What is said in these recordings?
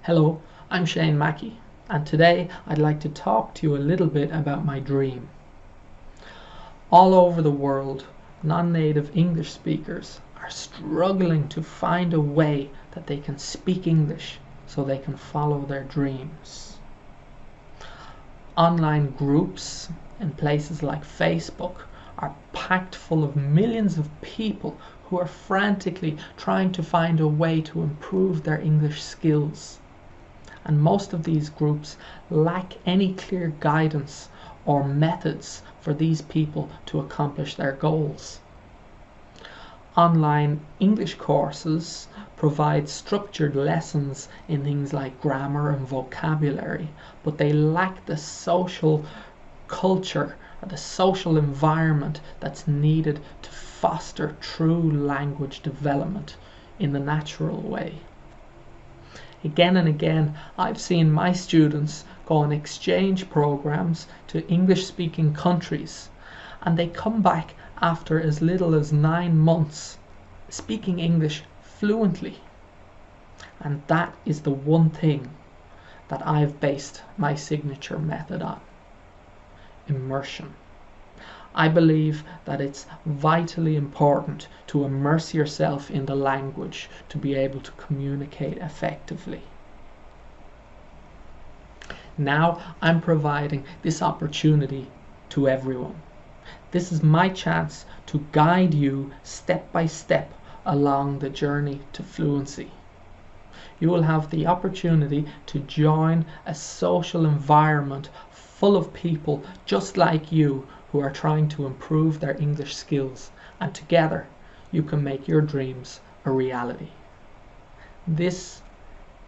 Hello, I'm Shane Mackey, and today I'd like to talk to you a little bit about my dream. All over the world, non-native English speakers are struggling to find a way that they can speak English so they can follow their dreams. Online groups in places like Facebook are packed full of millions of people who are frantically trying to find a way to improve their English skills. And most of these groups lack any clear guidance or methods for these people to accomplish their goals. Online English courses provide structured lessons in things like grammar and vocabulary, but they lack the social culture or the social environment that's needed to foster true language development in the natural way. Again and again, I've seen my students go on exchange programs to English speaking countries, and they come back after as little as 9 months speaking English fluently. And that is the one thing that I've based my signature method on: immersion. I believe that it's vitally important to immerse yourself in the language to be able to communicate effectively. Now I'm providing this opportunity to everyone. This is my chance to guide you step by step along the journey to fluency. You will have the opportunity to join a social environment full of people just like you who are trying to improve their English skills, and together you can make your dreams a reality. This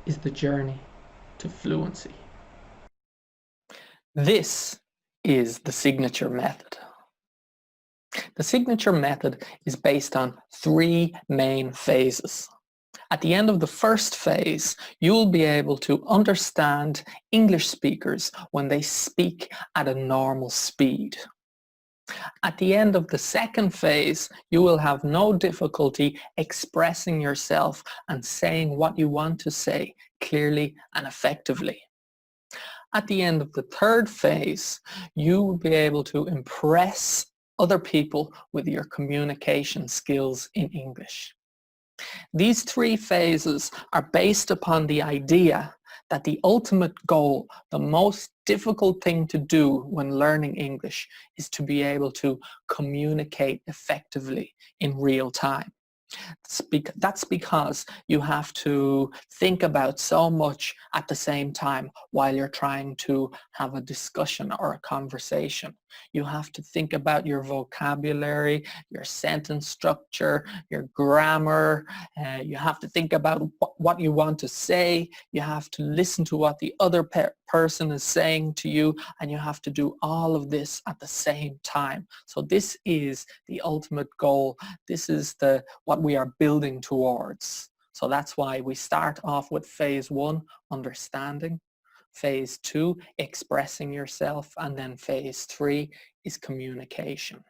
is the journey to fluency. This is the signature method. The signature method is based on three main phases. At the end of the first phase, you'll be able to understand English speakers when they speak at a normal speed. At the end of the second phase, you will have no difficulty expressing yourself and saying what you want to say clearly and effectively. At the end of the third phase, you will be able to impress other people with your communication skills in English. These three phases are based upon the idea that the ultimate goal, the most difficult thing to do when learning English, is to be able to communicate effectively in real time. That's because you have to think about so much at the same time while you're trying to have a discussion or a conversation. You have to think about your vocabulary, your sentence structure, your grammar. You have to think about what you want to say. You have to listen to what the other person is saying to you, and you have to do all of this at the same time. So this is the ultimate goal. This is what we are building towards. So that's why we start off with phase 1, understanding. Phase 2, expressing yourself. And then phase 3 is communication.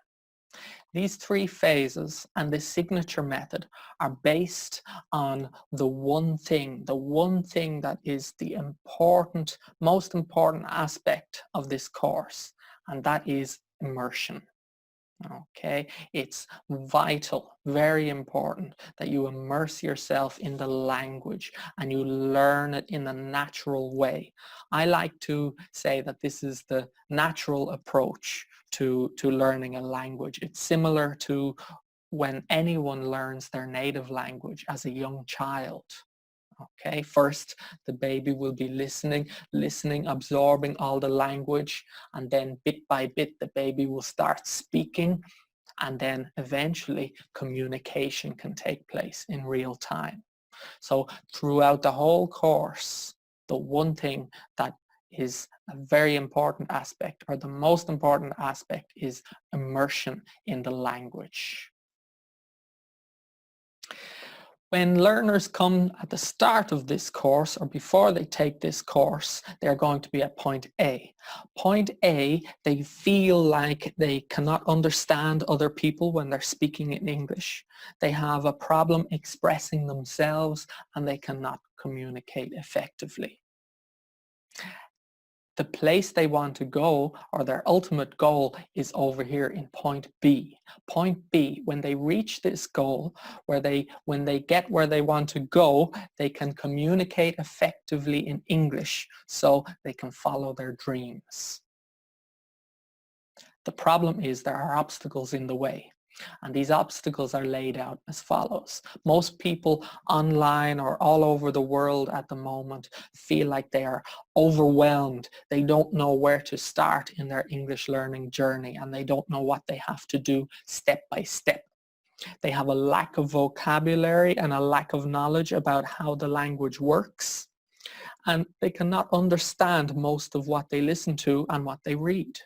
These three phases and the signature method are based on the one thing that is the most important aspect of this course, and that is immersion. Okay, it's vital, very important that you immerse yourself in the language and you learn it in a natural way. I like to say that this is the natural approach to learning a language. It's similar to when anyone learns their native language as a young child. Okay, first the baby will be listening, absorbing all the language, and then bit by bit the baby will start speaking, and then eventually communication can take place in real time. So throughout the whole course, the one thing that is a very important aspect, or the most important aspect, is immersion in the language. When learners come at the start of this course or before they take this course, they're going to be at point A. Point A, they feel like they cannot understand other people when they're speaking in English. They have a problem expressing themselves and they cannot communicate effectively. The place they want to go, or their ultimate goal, is over here in point B. Point B, when they reach this goal, when they get where they want to go, they can communicate effectively in English so they can follow their dreams. The problem is there are obstacles in the way. And these obstacles are laid out as follows. Most people online or all over the world at the moment feel like they are overwhelmed. They don't know where to start in their English learning journey, and they don't know what they have to do step by step. They have a lack of vocabulary and a lack of knowledge about how the language works, and they cannot understand most of what they listen to and what they read.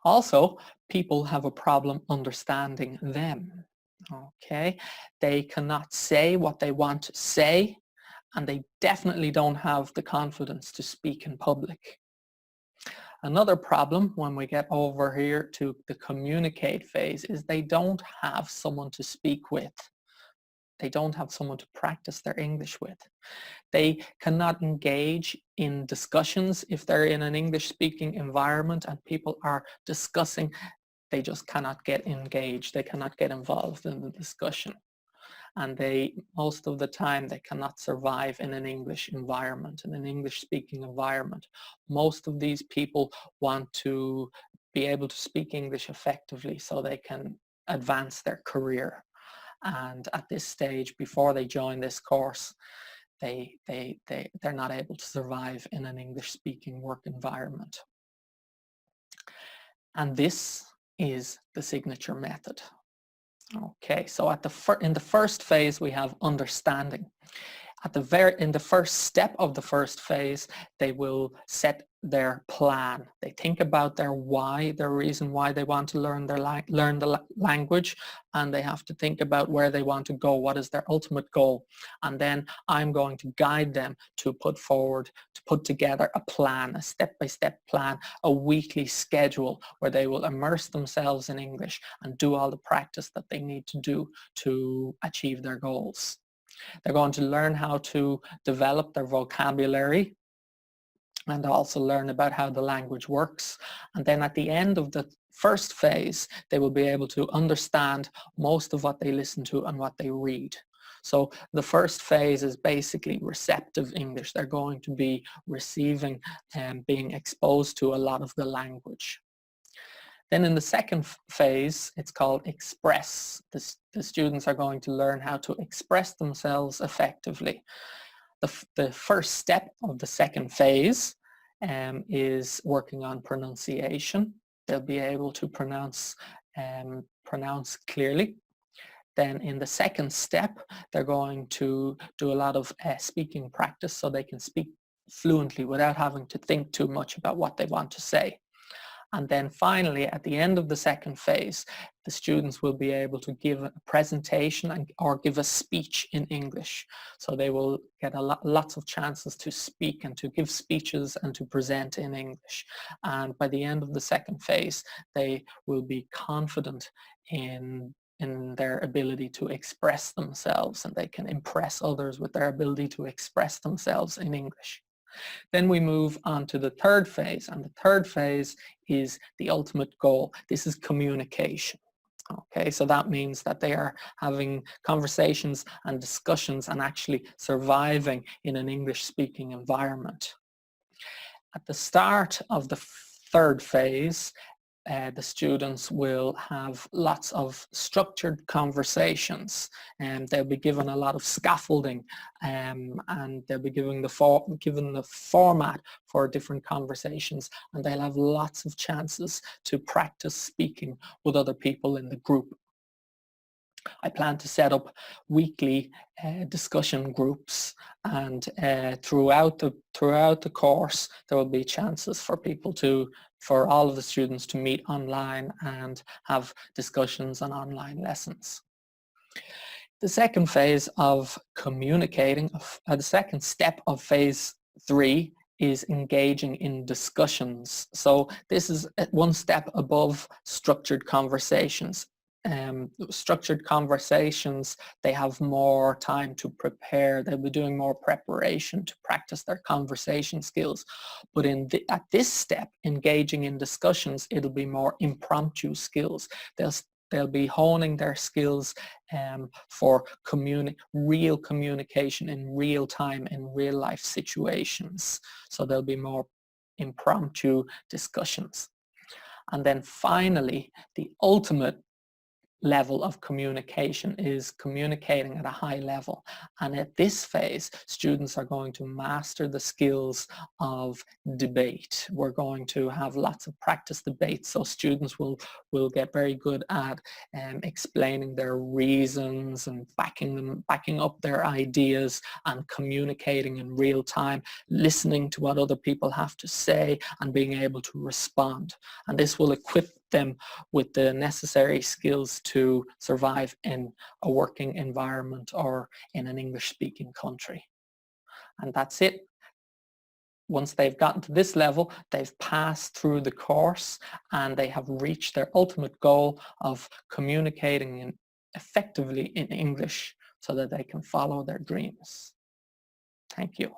Also, people have a problem understanding them. Okay, they cannot say what they want to say, and they definitely don't have the confidence to speak in public. Another problem when we get over here to the communicate phase is they don't have someone to speak with. They don't have someone to practice their English with. They cannot engage in discussions if they're in an English-speaking environment and people are discussing. They just cannot get engaged. They cannot get involved in the discussion. And most of the time, they cannot survive in an English environment, in an English-speaking environment. Most of these people want to be able to speak English effectively so they can advance their career. And at this stage, before they join this course, they're not able to survive in an English-speaking work environment. And this is the signature method. Okay, so in the first phase, we have understanding. In the first step of the first phase, they will set their plan. They think about their why, their reason why they want to learn the language, and they have to think about where they want to go, what is their ultimate goal. And then I'm going to guide them to put together a plan, a step-by-step plan, a weekly schedule where they will immerse themselves in English and do all the practice that they need to do to achieve their goals. They're going to learn how to develop their vocabulary and also learn about how the language works. And then at the end of the first phase, they will be able to understand most of what they listen to and what they read. So the first phase is basically receptive English. They're going to be receiving and being exposed to a lot of the language. Then in the second phase, it's called express. The students are going to learn how to express themselves effectively. The first step of the second phase is working on pronunciation. They'll be able to pronounce clearly. Then in the second step, they're going to do a lot of speaking practice so they can speak fluently without having to think too much about what they want to say. And then finally, at the end of the second phase, the students will be able to give a presentation or give a speech in English. So they will get lots of chances to speak and to give speeches and to present in English. And by the end of the second phase, they will be confident in their ability to express themselves, and they can impress others with their ability to express themselves in English. Then we move on to the third phase, and the third phase is the ultimate goal. This is communication. Okay, so that means that they are having conversations and discussions and actually surviving in an English-speaking environment. At the start of the third phase, the students will have lots of structured conversations, and they'll be given a lot of scaffolding, and they'll be given the format for different conversations, and they'll have lots of chances to practice speaking with other people in the group. I plan to set up weekly discussion groups, and throughout the course there will be chances for all of the students to meet online and have discussions on online lessons. The second phase of communicating, the second step of phase 3 is engaging in discussions. So this is one step above structured conversations. Structured conversations, they have more time to prepare. They'll be doing more preparation to practice their conversation skills. But at this step, engaging in discussions, it'll be more impromptu skills. They'll be honing their skills for real communication in real time, in real life situations. So there'll be more impromptu discussions. And then finally, the ultimate level of communication is communicating at a high level. And at this phase, students are going to master the skills of debate. We're going to have lots of practice debates, so students will get very good at explaining their reasons and backing up their ideas and communicating in real time, listening to what other people have to say and being able to respond. And this will equip them with the necessary skills to survive in a working environment or in an English-speaking country. And that's it. Once they've gotten to this level, they've passed through the course and they have reached their ultimate goal of communicating effectively in English so that they can follow their dreams. Thank you.